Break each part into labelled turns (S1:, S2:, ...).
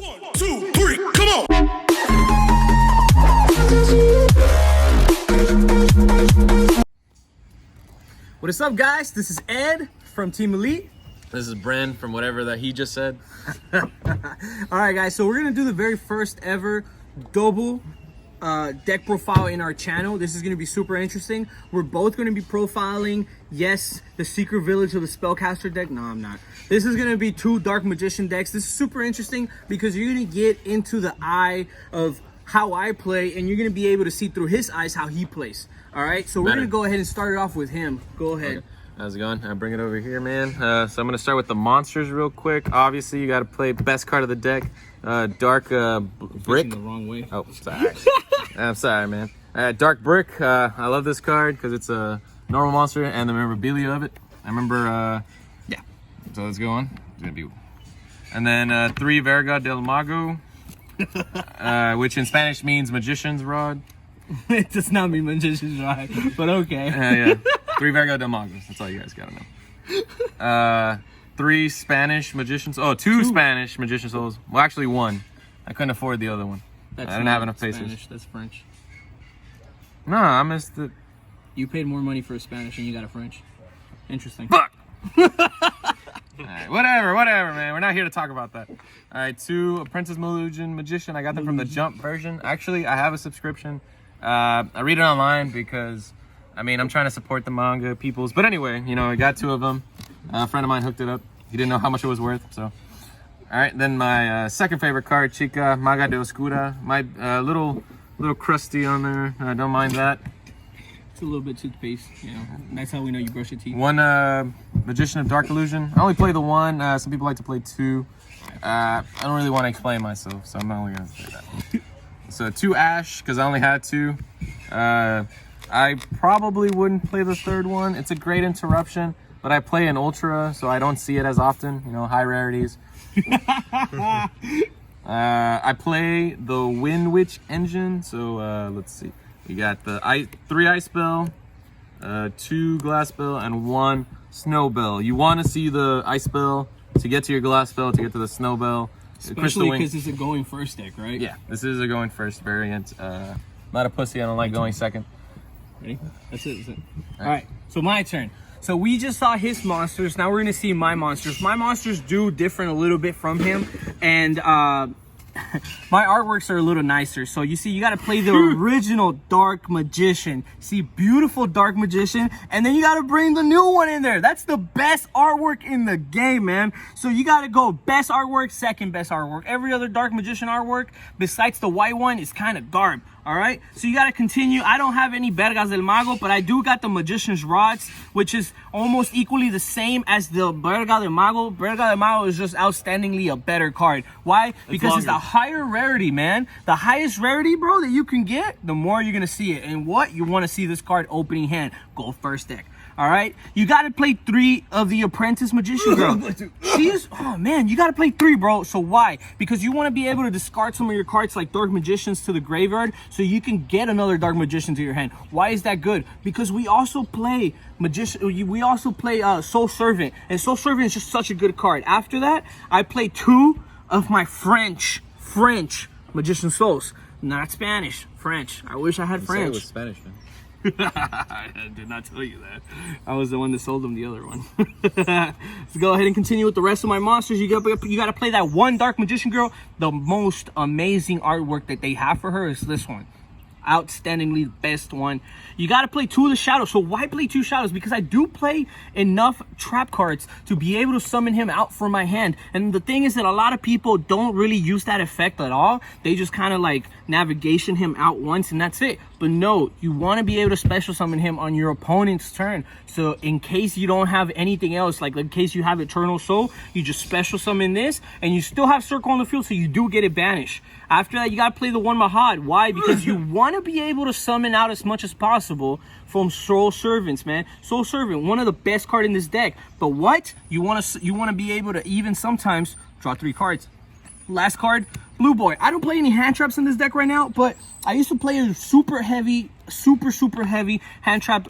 S1: 1, 2, 3, come on!
S2: What is up, guys? This is Ed from Team Elite.
S3: This is Bren from whatever that he just said.
S2: All right, guys, so we're gonna do the very first ever double deck profile in our channel. This is gonna be super interesting. We're both gonna be profiling, yes, the Secret Village of the Spellcaster deck. No, I'm not. This is gonna be two Dark Magician decks. This is super interesting because you're gonna get into the eye of how I play, and you're gonna be able to see through his eyes how he plays. All right, so we're gonna go ahead and start it off with him. Go ahead.
S3: Okay. How's it going? I'll bring it over here, man. So I'm gonna start with the monsters real quick. Obviously, you gotta play best card of the deck, Dark Brick.
S2: The wrong way.
S3: Oh, sorry. I'm sorry, man. Dark Brick. I love this card because it's a normal monster and the memorabilia of it. I remember. Yeah. So let's go on. It's gonna be. And then 3 Verga del Mago, which in Spanish means magician's rod.
S2: It does not mean magician's rod, but okay.
S3: Yeah. 3 Verga del Mago. That's all you guys gotta know. 3 Spanish magicians. Oh, two Spanish magician souls. Well, actually 1. I couldn't afford the other one. I didn't have enough pesos.
S2: Spanish, that's French.
S3: No, I missed it.
S2: You paid more money for a Spanish and you got a French. Interesting.
S3: Fuck! Alright, whatever, man. We're not here to talk about that. Alright, 2 Apprentice Magician. I got them from the Jump version. Actually, I have a subscription. I read it online because, I mean, I'm trying to support the manga peoples. But anyway, you know, I got 2 of them. A friend of mine hooked it up. He didn't know how much it was worth, so. Alright, then my second favorite card, Chica Maga de Oscura. My little crusty on there. I don't mind that.
S2: It's a little bit toothpaste, you know. That's how we know you brush your teeth.
S3: 1 Magician of Dark Illusion. I only play the 1. Some people like to play 2. I don't really want to explain myself, so I'm not only going to say that. So 2 Ash, because I only had 2. I probably wouldn't play the 3rd one. It's a great interruption, but I play an Ultra, so I don't see it as often. You know, high rarities. I play the Wind Witch engine, so let's see. We got the 3 Ice Bell, 2 Glass Bell, and 1 Snow Bell. You want to see the Ice Bell to get to your Glass Bell, to get to the Snow Bell.
S2: Especially because it's a going first deck, right?
S3: Yeah, this is a going first variant. Not a pussy, I don't like going second.
S2: Ready? That's it. All right, so my turn. So we just saw his monsters. Now we're gonna see my monsters. My monsters do different a little bit from him, and my artworks are a little nicer. So you see, you gotta play the original Dark Magician. See, beautiful Dark Magician, and then you gotta bring the new one in there. That's the best artwork in the game, man. So you gotta go best artwork, second best artwork. Every other Dark Magician artwork besides the white one is kind of garb. All right, so you got to continue. I don't have any Vergas del Mago, but I do got the Magician's Rods, which is almost equally the same as the Verga del Mago. Verga del Mago is just outstandingly a better card. Why? Because it's the higher rarity, man. The highest rarity, bro, that you can get, the more you're going to see it. And what? You want to see this card opening hand. Go first deck. All right, you got to play 3 of the Apprentice Magician girl. Oh man, you got to play 3, bro. So why? Because you want to be able to discard some of your cards like Dark Magicians to the graveyard, so you can get another Dark Magician to your hand. Why is that good? Because we also play Soul Servant, and Soul Servant is just such a good card. After that, I play 2 of my French Magician Souls, not Spanish, French. I wish I had French.
S3: It was Spanish, man.
S2: I did not tell you that. I was the one that sold them the other one. Let's go ahead and continue with the rest of my monsters. You got to play that 1 Dark Magician girl. The most amazing artwork that they have for her is this one. Outstandingly best one. You got to play 2 of the Shadows. So why play 2 Shadows? Because I do play enough trap cards to be able to summon him out from my hand. And the thing is that a lot of people don't really use that effect at all. They just kind of like navigation him out once and that's it. But no, you want to be able to special summon him on your opponent's turn. So in case you don't have anything else, like in case you have Eternal Soul, you just special summon this and you still have Circle on the field, so you do get it banished. After that, you got to play the 1 Mahad. Why? Because you want to be able to summon out as much as possible from Soul Servants, man. Soul Servant, one of the best cards in this deck. But what? You want to be able to even sometimes draw 3 cards. Last card, Blue Boy. I don't play any hand traps in this deck right now, but I used to play a super heavy hand trap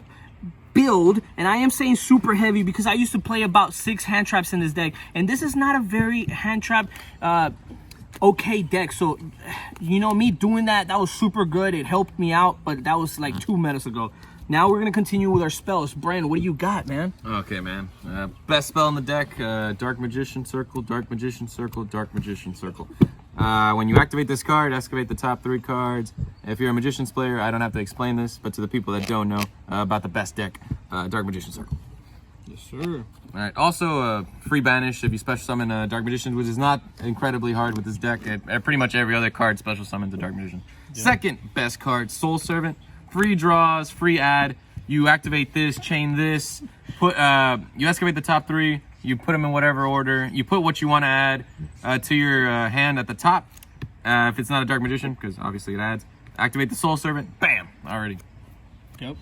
S2: build, and I am saying super heavy because I used to play about 6 hand traps in this deck, and this is not a very hand trap okay deck. So, you know, me doing that was super good. It helped me out, but that was like 2 minutes ago. Now we're gonna continue with our spells. Bren, what do you got, man?
S3: Okay, man. Best spell in the deck, Dark Magician Circle, Dark Magician Circle, Dark Magician Circle. When you activate this card, activate the top 3 cards. If you're a Magician's player, I don't have to explain this, but to the people that don't know about the best deck, Dark Magician Circle.
S2: Yes, sir.
S3: All right. Also, free banish if you special summon Dark Magician, which is not incredibly hard with this deck. Pretty much every other card special summons a Dark Magician. Yeah. Second best card, Soul Servant. Free draws, free add. You activate this, chain this. You excavate the top 3. You put them in whatever order. You put what you want to add to your hand at the top. If it's not a Dark Magician, because obviously it adds. Activate the Soul Servant. Bam! Already.
S2: Yep.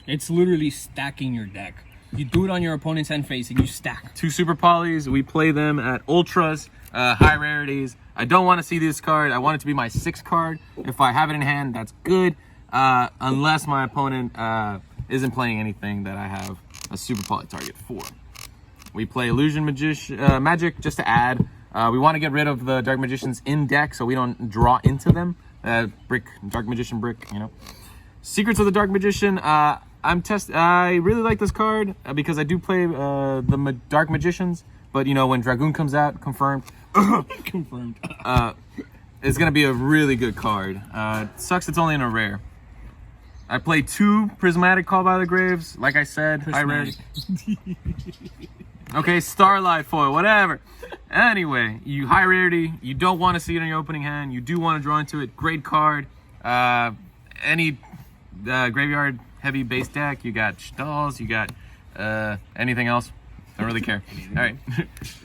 S2: It's literally stacking your deck. You do it on your opponent's end phase and you stack. 2
S3: super polys. We play them at ultras, high rarities. I don't want to see this card. I want it to be my 6th card. If I have it in hand, that's good. Unless my opponent isn't playing anything that I have a super poly target for. We play Illusion Magic just to add. We want to get rid of the Dark Magicians in deck so we don't draw into them. Dark Magician brick, you know. Secrets of the Dark Magician. I really like this card because I do play the Dark Magicians. But, you know, when Dragoon comes out, confirmed.
S2: Confirmed.
S3: It's going to be a really good card. Sucks it's only in a rare. I play 2 Prismatic Call by the Graves. Like I said, high rarity. Okay, Starlight Foil, whatever. Anyway, you high rarity. You don't want to see it in your opening hand. You do want to draw into it. Great card. Any graveyard heavy base deck. You got Stalls. You got anything else. Don't really care. All right.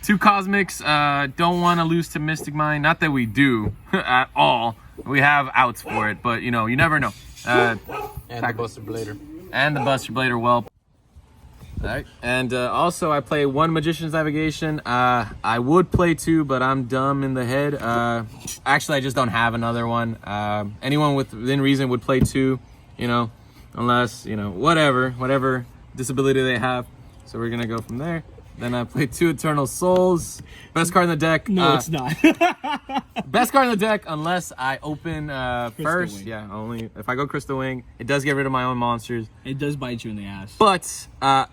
S3: 2 Cosmics. Don't want to lose to Mystic Mind. Not that we do at all. We have outs for it, but you know, you never know.
S4: And the Buster Blader.
S3: And the Buster Blader Whelp. Alright. And also I play 1 Magician's Navigation. I would play 2, but I'm dumb in the head. Actually, I just don't have another one. Anyone within reason would play 2, you know, unless, you know, whatever disability they have. So we're gonna go from there. Then I play 2 Eternal Souls. Best card in the deck.
S2: No, it's not.
S3: Best card in the deck unless I open first.
S2: Wing.
S3: Yeah, only if I go Crystal Wing. It does get rid of my own monsters.
S2: It does bite you in the ass.
S3: But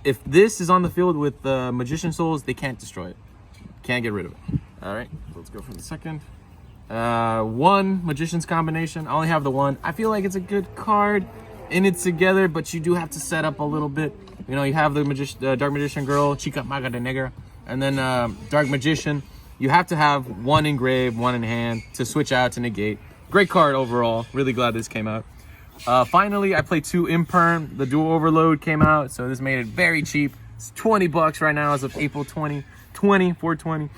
S3: if this is on the field with the Magician Souls, they can't destroy it. Can't get rid of it. All right, let's go for the second. 1 Magician's Combination. I only have the 1. I feel like it's a good card in it together, but you do have to set up a little bit. You know, you have the Dark Magician Girl, Chica Maga de Negra, and then Dark Magician. You have to have 1 engraved, 1 in hand to switch out to negate. Great card overall. Really glad this came out. Finally, I played 2 Imperm. The Dual Overload came out, so this made it very cheap. It's $20 right now as of April 420.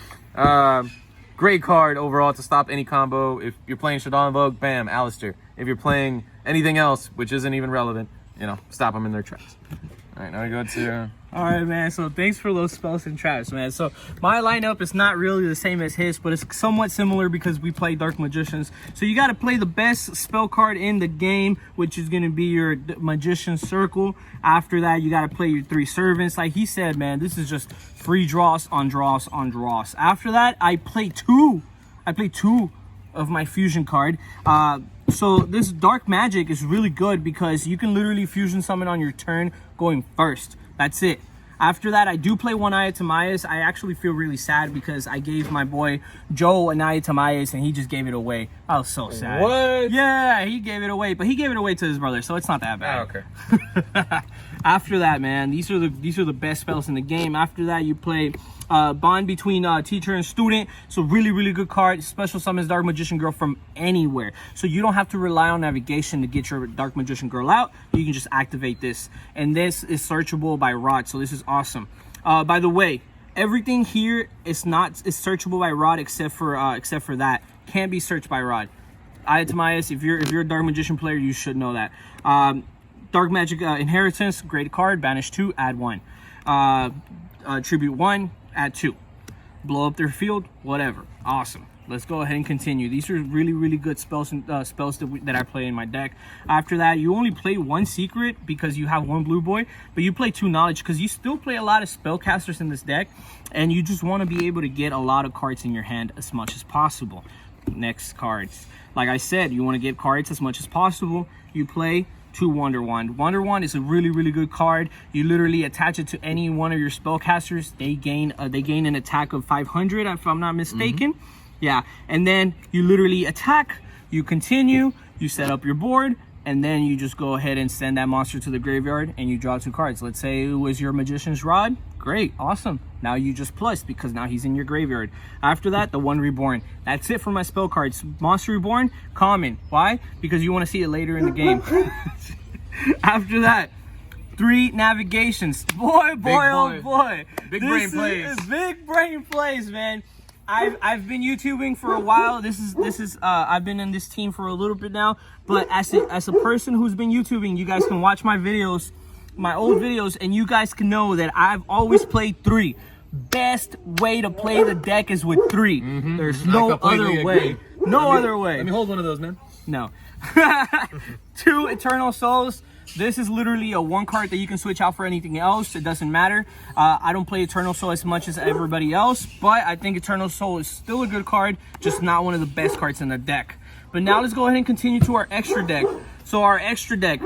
S3: Great card overall to stop any combo. If you're playing Shadowland Vogue, bam, Alistair. If you're playing anything else, which isn't even relevant, you know, stop them in their tracks. All right, now we go to...
S2: All right, man. So thanks for those spells and traps, man. So my lineup is not really the same as his, but it's somewhat similar because we play Dark Magicians. So you got to play the best spell card in the game, which is going to be your Magician Circle. After that, you got to play your 3 Servants. Like he said, man, this is just free draws on draws on draws. After that, I play 2 of my fusion card. So this Dark Magic is really good because you can literally fusion summon on your turn going first. That's it. After that, I do play 1 Ayatamias. I actually feel really sad because I gave my boy Joe an Ayatamias and he just gave it away. I was so sad.
S3: What?
S2: Yeah, he gave it away, but he gave it away to his brother, so it's not that bad.
S3: Oh, okay.
S2: After that, man, these are the best spells in the game. After that, you play bond between teacher and student. So really good card. Special summons Dark Magician Girl from anywhere, so you don't have to rely on navigation to get your Dark Magician Girl out. You can just activate this, and this is searchable by Rod, so this is awesome. By the way, everything here is searchable by Rod except for that can't be searched by Rod. Ayatamias, if you're a Dark Magician player, you should know that. Dark Magic Inheritance, great card. Banish 2, add 1. Tribute 1, add 2. Blow up their field, whatever. Awesome. Let's go ahead and continue. These are really good spells that I play in my deck. After that, you only play 1 secret because you have 1 blue boy, but you play 2 knowledge because you still play a lot of spellcasters in this deck, and you just want to be able to get a lot of cards in your hand as much as possible. next cards. Like I said, you want to get cards as much as possible. You play 2 Wonder Wand. Wonder Wand is a really, really good card. You literally attach it to any one of your spellcasters. They gain an attack of 500, if I'm not mistaken. Yeah, and then you literally attack, you continue, you set up your board, and then you just go ahead and send that monster to the graveyard and you draw 2 cards. Let's say it was your Magician's Rod. Great, awesome. Now you just plus because now he's in your graveyard. After that, the 1 Reborn. That's it for my spell cards. Monster Reborn, common. Why? Because you want to see it later in the game. After that, 3 Navigations. Boy, oh boy.
S3: Big brain plays.
S2: Big brain plays, man. I've been YouTubing for a while. This is I've been in this team for a little bit now. But as a person who's been YouTubing, you guys can watch my videos, my old videos, and you guys can know that I've always played 3. Best way to play the deck is with 3. There's no other way. No other way.
S3: Let me hold one of those, man.
S2: No. 2 Eternal Souls. This is literally a 1 card that you can switch out for anything else. It doesn't matter. I don't play Eternal Soul as much as everybody else, but I think Eternal Soul is still a good card, just not one of the best cards in the deck. But now let's go ahead and continue to our extra deck. So our extra deck,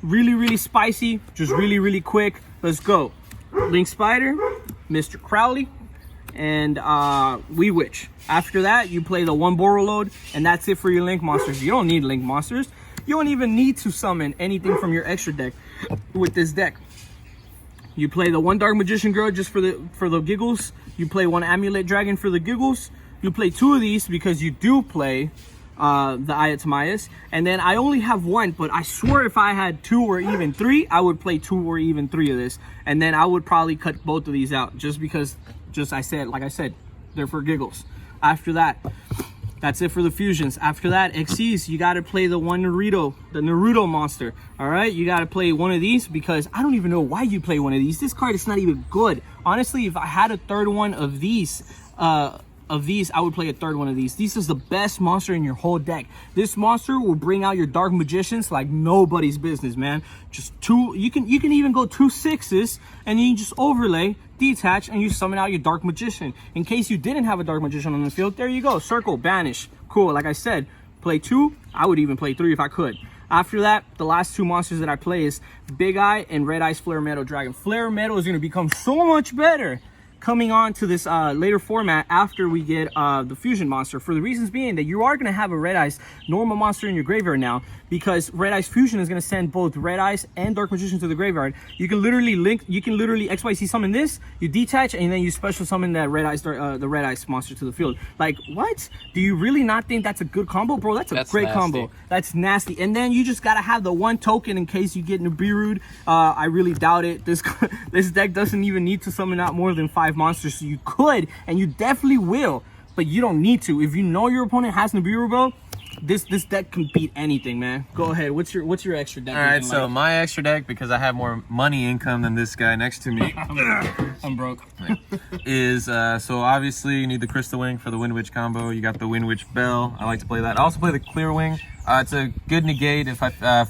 S2: really, really spicy, just really, really quick. Let's go. Link Spider, Mr. Crowley, and Wee Witch. After that, you play the 1 Borreload, and that's it for your Link monsters. You don't need Link monsters. You don't even need to summon anything from your extra deck with this deck. You play the 1 Dark Magician Girl just for the giggles. You play 1 Amulet Dragon for the giggles. You play 2 of these because you do play the Eye of Timaeus. And then I only have 1, but I swear if I had 2 or even 3, I would play 2 or even 3 of this. And then I would probably cut both of these out just because, like I said, they're for giggles. After that, that's it for the fusions. After that, XCs, you got to play the 1 Naruto, the Naruto monster. All right, you got to play 1 of these because I don't even know why you play 1 of these. This card is not even good. Honestly, if I had a 3rd one of these, I would play a 3rd one of these. This is the best monster in your whole deck. This monster will bring out your Dark Magicians like nobody's business, man. Just 2. You can even go 2 6s and you just overlay, detach, and you summon out your Dark Magician. In case you didn't have a Dark Magician on the field, there you go. Circle, banish. Cool. Like I said, play 2. I would even play 3 if I could. After that, the last 2 monsters that I play is Big Eye and Red Eye's Flare Metal Dragon. Flare Metal is going to become so much better coming on to this later format after we get the fusion monster, for the reasons being that you are going to have a Red Eyes normal monster in your graveyard now, because Red Eyes fusion is going to send both Red Eyes and Dark Magician to the graveyard. You can literally XYZ summon this, you detach, and then you special summon that Red Eyes the Red Eyes monster to the field. Like, what? Do you really not think that's a good combo, bro? That's great nasty combo. That's nasty. And then you just got to have the 1 token in case you get Nibiru'd. I really doubt it. This deck doesn't even need to summon out more than 5 monsters, so you could, and you definitely will, but you don't need to. If you know your opponent has Nibiru, bro, this deck can beat anything, man. Go ahead. What's your extra deck?
S3: All right, so my extra deck, because I have more money income than this guy next to me,
S2: I'm broke.
S3: is so obviously you need the Crystal Wing for the Wind Witch combo. You got the Wind Witch Bell. I like to play that. I also play the Clear Wing. It's a good negate if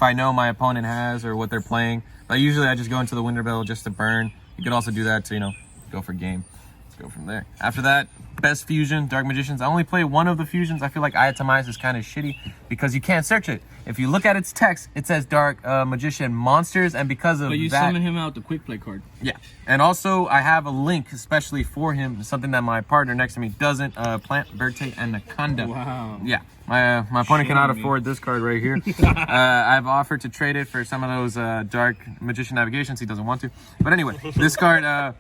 S3: I know my opponent has or what they're playing. But usually I just go into the Winder Bell just to burn. You could also do that to go for game. Let's go from there. After that, best fusion, Dark Magicians. I only play 1 of the fusions. I feel like Eye of Timaeus is kind of shitty because you can't search it. If you look at its text, it says Dark Magician monsters, and because of
S2: but you
S3: that,
S2: summon him out the quick play card.
S3: Yeah, and also I have a link especially for him, something that my partner next to me doesn't. Plant Verte Anaconda.
S2: Wow.
S3: Yeah, my opponent cannot afford this card right here. I've offered to trade it for some of those Dark Magician navigations. He doesn't want to, but anyway, this card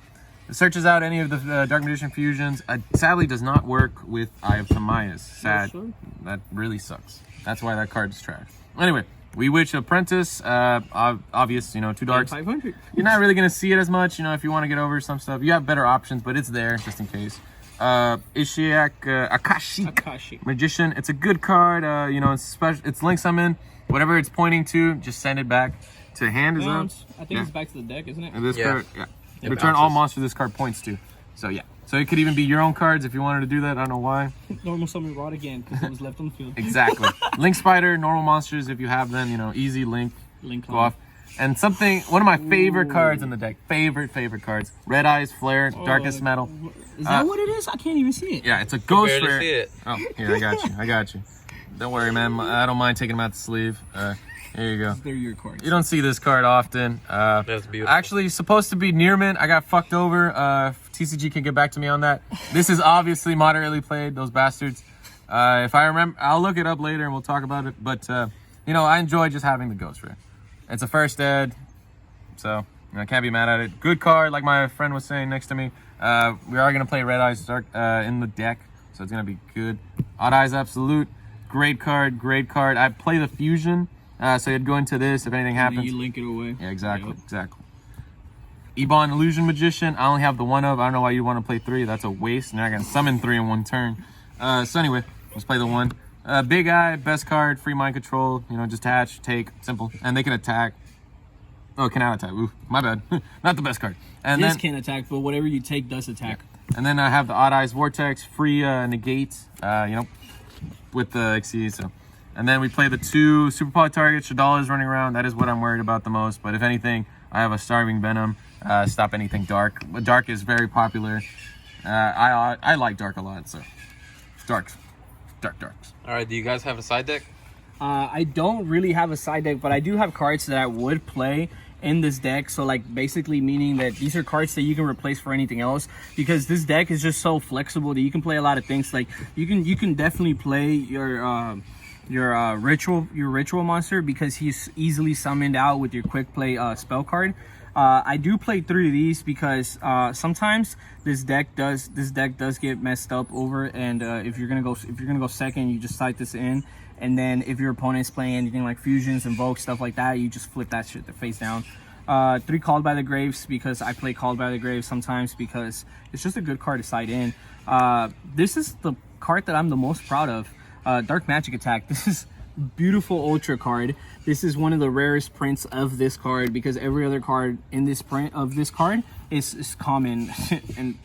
S3: searches out any of the Dark Magician fusions. Sadly, does not work with Eye of Timaeus. Sad. Sure. That really sucks. That's why that card is trash. Anyway, Wee Witch Apprentice. Obvious, 2 darks.
S2: 500.
S3: You're not really gonna see it as much. If you want to get over some stuff, you have better options, but it's there just in case. Ishiak Akashic Magician. It's a good card. It's special. It's link summon. Whatever it's pointing to, just send it back to hand. Is that?
S2: I think it's back to the deck, isn't it?
S3: And this card, return all monsters this card points to. So yeah. So it could even be your own cards if you wanted to do that. I don't know why.
S2: Normal summon Rod again because it was left on the field.
S3: Exactly. Link Spider, normal monsters if you have them. Easy link.
S2: Link
S3: go off. And one of my favorite cards in the deck. Favorite cards. Red Eyes, Flare, Darkest Metal.
S2: Is that what it is? I can't even see it.
S3: Yeah, it's a ghost
S4: barely
S3: rare.
S4: see it.
S3: Oh, here, I got you. Don't worry, man. I don't mind taking them out the sleeve. Here you go.
S2: They're your cards.
S3: You don't see this card often.
S4: That's beautiful.
S3: Actually, supposed to be near mint. I got fucked over. TCG can get back to me on that. This is obviously moderately played, those bastards. If I remember, I'll look it up later and we'll talk about it. But, I enjoy just having the ghost rare. It's a first ed, so I can't be mad at it. Good card, like my friend was saying next to me. We are going to play Red Eyes Dark in the deck, so it's going to be good. Odd Eyes Absolute, great card. I play the Fusion. So you'd go into this if anything happens.
S2: You link it away.
S3: Yeah, exactly. Ebon Illusion Magician. I only have the one of. I don't know why you want to play 3. That's a waste. Now I can summon 3 in one turn. So anyway, let's play the 1. Big Eye, best card, free mind control. Just attach, take, simple, and they can attack. Oh, cannot attack. Ooh, my bad. Not the best card. And
S2: This
S3: then
S2: can attack, but whatever you take does attack.
S3: and then I have the Odd Eyes Vortex, free negate. With the XC. So. And then we play the 2 super poly targets. Shadala is running around. That is what I'm worried about the most. But if anything, I have a Starving Venom. Stop anything dark. Dark is very popular. I like dark a lot. So darks.
S4: All right, do you guys have a side deck?
S2: I don't really have a side deck, but I do have cards that I would play in this deck. So like basically meaning that these are cards that you can replace for anything else, because this deck is just so flexible that you can play a lot of things. Like you can definitely play your ritual monster, because he's easily summoned out with your quick play spell card. I do play 3 of these because sometimes this deck does get messed up over, and if you're gonna go second, you just sight this in, and then if your opponent's playing anything like fusions, invokes, stuff like that, you just flip that shit face down. 3 Called by the Graves, because I play Called by the Graves sometimes because it's just a good card to sight in. This is the card that I'm the most proud of. Dark Magic Attack. This is beautiful ultra card. This is one of the rarest prints of this card, because every other card in this print of this card is common and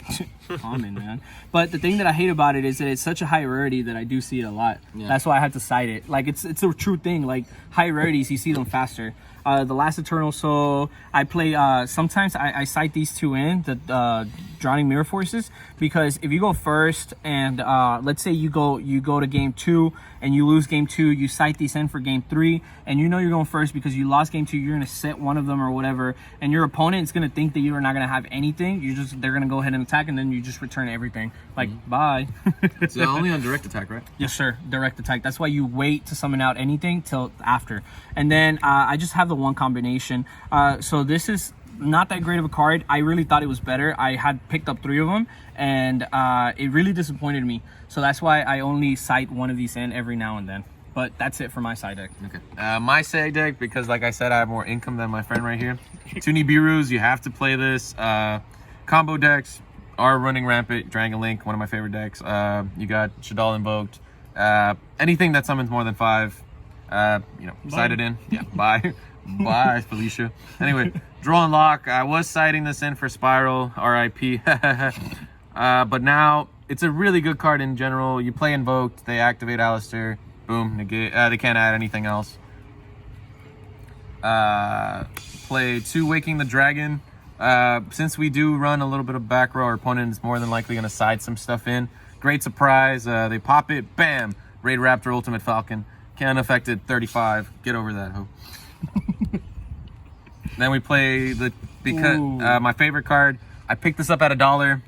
S2: common, man. But the thing that I hate about it is that it's such a high rarity that I do see it a lot. Yeah. That's why I have to cite it. Like it's a true thing. Like high rarities, you see them faster. The Last Eternal Soul, I play, sometimes I cite these 2 in, the Drowning Mirror Forces, because if you go first and let's say you go to game 2 and you lose game 2, you cite these in for game 3, and you're going first because you lost game 2, you're going to set one of them or whatever, and your opponent is going to think that you're not going to have anything. They're going to go ahead and attack, and then you just return everything. Like, bye.
S3: It's only on direct attack, right?
S2: Yes, sir. Direct attack. That's why you wait to summon out anything till after. And then I just have the 1 combination. So this is not that great of a card. I really thought it was better. I had picked up 3 of them, and it really disappointed me. So that's why I only cite one of these in every now and then. But that's it for my side deck.
S3: Okay. My side deck, because like I said, I have more income than my friend right here. 2 Nibiru's, you have to play this. Combo decks are running rampant. Dragon Link, one of my favorite decks. You got Shadal Invoked. Anything that summons more than 5, cite it in. Yeah, bye. Bye, Felicia. Anyway, Draw and Lock. I was citing this in for Spiral, RIP. But now, it's a really good card in general. You play Invoked, they activate Alistair. Boom, negate. They can't add anything else. Play 2 Waking the Dragon. Since we do run a little bit of back row, our opponent is more than likely going to side some stuff in. Great surprise. They pop it. Bam! Raid Raptor Ultimate Falcon. Unaffected 35. Get over that, ho. Then we play my favorite card. I picked this up at $1.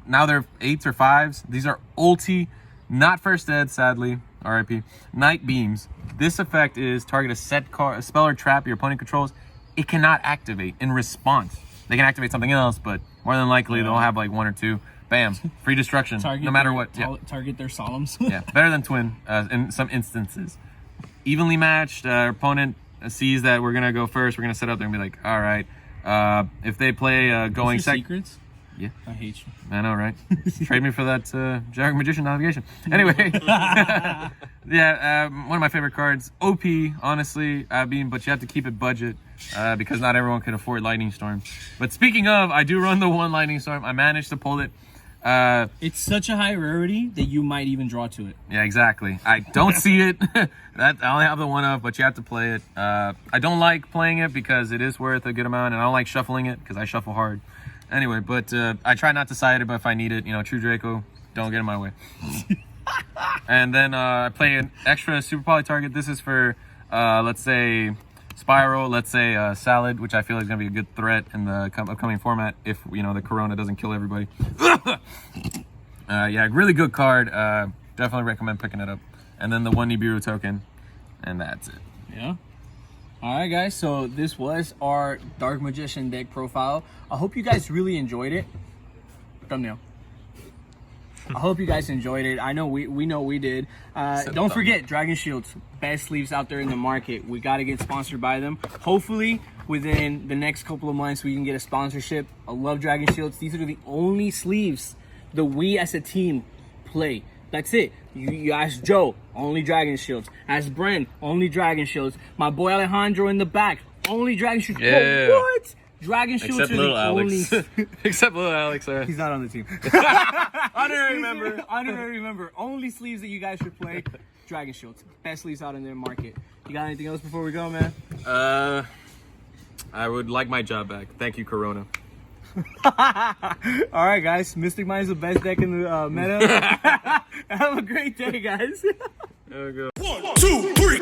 S3: Now they're 8s or 5s. These are ulti, not first ed, sadly. RIP. Night Beams. This effect is target a spell or trap your opponent controls. It cannot activate in response. They can activate something else, but more than likely they'll have like 1 or 2. Bam. Free destruction. No matter what. Yeah.
S2: Target their solemns.
S3: Yeah. Better than Twin in some instances. Evenly matched. Our opponent sees that we're going to go first. We're going to set up there and be like, all right. If they play going second.
S2: Secrets?
S3: Yeah.
S2: I hate you.
S3: I know, right? Trade me for that Jargon Magician navigation. Anyway. Yeah, one of my favorite cards. OP, honestly, but you have to keep it budget because not everyone can afford Lightning Storm. But speaking of, I do run the 1 Lightning Storm. I managed to pull it.
S2: It's such a high rarity that you might even draw to it.
S3: Yeah, exactly. I don't see it. I only have the one of, but you have to play it. I don't like playing it because it is worth a good amount, and I don't like shuffling it because I shuffle hard. Anyway, but I try not to side it, but if I need it, you know, True Draco, don't get in my way. And then I play an extra Super Poly target. This is for, let's say, Spiral, let's say Salad, which I feel is going to be a good threat in the upcoming format if, you know, the Corona doesn't kill everybody. Yeah, really good card. Definitely recommend picking it up. And then the one Nibiru token, and that's it.
S2: Yeah. All right, guys. So this was our Dark Magician deck profile. I hope you guys really enjoyed it. Thumbnail. I hope you guys enjoyed it. I know we know we did. Don't forget, Dragon Shields, best sleeves out there in the market. We got to get sponsored by them. Hopefully, within the next couple of months, we can get a sponsorship. I love Dragon Shields. These are the only sleeves that we as a team play. That's it. You ask Joe, only Dragon Shields. Ask Bren, only Dragon Shields. My boy Alejandro in the back, only Dragon Shields.
S4: Yeah.
S2: Oh, what? Dragon Shields
S3: Except
S2: are
S3: little
S2: the
S3: Alex.
S2: only...
S3: Except little Alex.
S2: He's not on the team.
S3: Honorary member.
S2: Honorary member. Only sleeves that you guys should play. Dragon Shields. Best sleeves out in their market. You got anything else before we go, man?
S3: I would like my job back. Thank you, Corona.
S2: All right, guys. Mystic Mind is the best deck in the meta. Have a great day, guys.
S3: There we go.
S1: 1, 2, 3.